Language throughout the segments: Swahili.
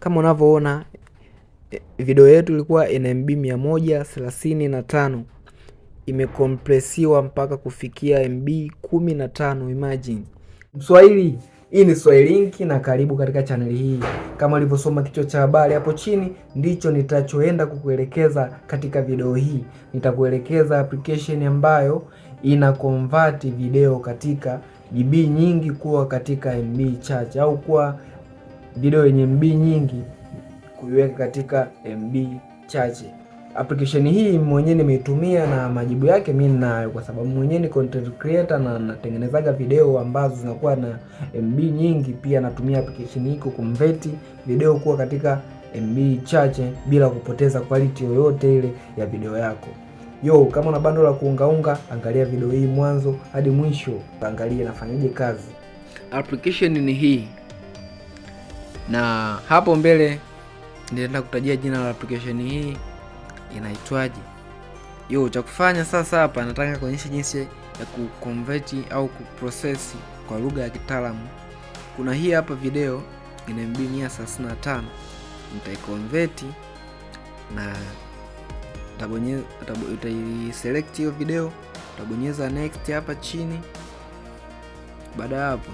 Kama unavyoona video yetu ilikuwa ina MB 135, imekompresiwa mpaka kufikia MB 15. Imagine. Mswahili, hii ni Swahili Link na karibu katika chaneli hii. Kama ulivyosoma kichwa cha habari hapo chini, ndicho nitachoenda kukuelekeza katika video hii. Nitakuelekeza application ambayo ina convert video katika GB nyingi kuwa katika MB chache, au kuwa video yenye MB nyingi kuiweka katika MB chache. Application hii mwenyewe nimeitumia na majibu yake mimi ninayo, kwa sababu mwenyewe ni content creator na natengenezaga video ambazo zinakuwa na MB nyingi. Pia natumia application hii kuconvert video kuwa katika MB chache bila kupoteza quality yoyote ile ya video yako. Kama una bando la kuungaunga, angalia video hii mwanzo hadi mwisho, angalia inafanyaje kazi. Application ni hii, na hapo mbele nitaenda kutajia jina la application hii inaitwaje. Cha kufanya sasa hapa, nataka kuonyesha jinsi ya kuconvert au kuprocess kwa lugha ya kitaalamu. Kuna hii hapa video ina MB 135, nitaiconvert na utaiselect hiyo video, utabonyeza next hapa chini. Baada ya hapo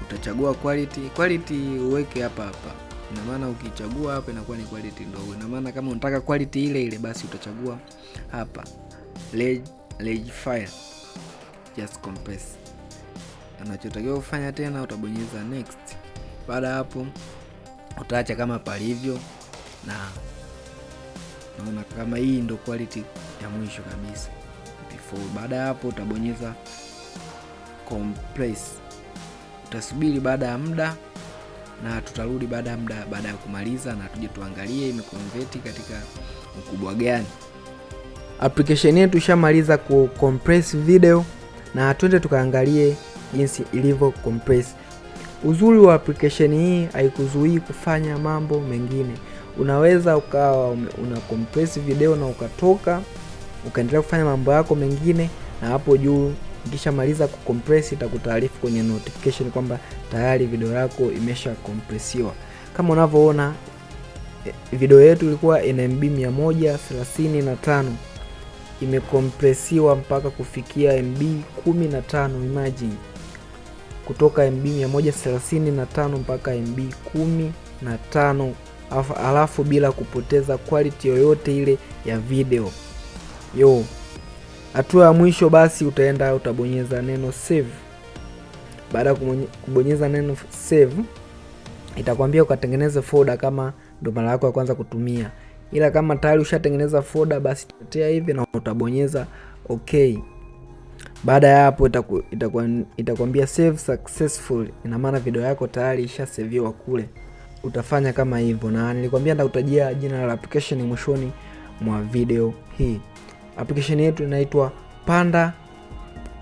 utachagua quality uweke hapa. Ina maana ukichagua hapa inakuwa ni quality ndogo. Ina maana kama unataka quality ile ile, basi utachagua hapa large file, just compress. Unachotakiwa kufanya tena, utabonyeza next. Baada hapo utaacha kama palivyo, na naona kama hii ndo quality ya mwisho kabisa before. Baada hapo utabonyeza compress. Utasubiri baada ya muda, na tutarudi baada ya muda, baada ya kumaliza, na tuje tuangalie imeconvert katika ukubwa gani. Application yetu ishamaliza kucompress video, na twende tukaangalie jinsi ilivyo compress. Uzuri wa application hii haikuzuii kufanya mambo mengine. Unaweza ukawa una compress video na ukatoka ukaendelea kufanya mambo yako mengine, na hapo juu ukishamaliza kucompress itakutaarifu kwenye notification kwamba tayari video yako imesha kompresiwa. Kama unavyoona video yetu ilikuwa ina MB 135, imekompresiwa mpaka kufikia MB 15. Imagine, kutoka MB 135 mpaka MB 15, alafu bila kupoteza quality yoyote ile ya video. Hatua ya mwisho basi utabonyeza neno save. Baada ya kubonyeza neno save, itakwambia ukatengeneze folder kama ndo mara yako ya kwanza kutumia. Ila kama tayari ushatengeneza folder, basi itatea hivi na utabonyeza okay. Baada ya hapo itakwambia save successful. Ina maana video yako tayari ishasaviwa kule. Utafanya kama hivyo, na nilikwambia nitakutajia jina la application mwishoni mwa video hii. Application yetu inaitwa Panda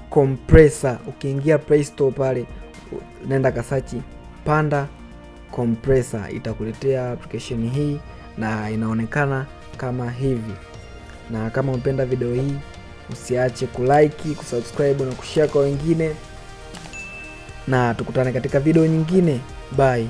Compressor. Ukiingia Play Store pale, nenda kasachi Panda Compressor, itakuletea application hii na inaonekana kama hivi. Na kama umependa video hii, usiache kulike, kusubscribe na kushare kwa wengine, na tukutane katika video nyingine. Bye.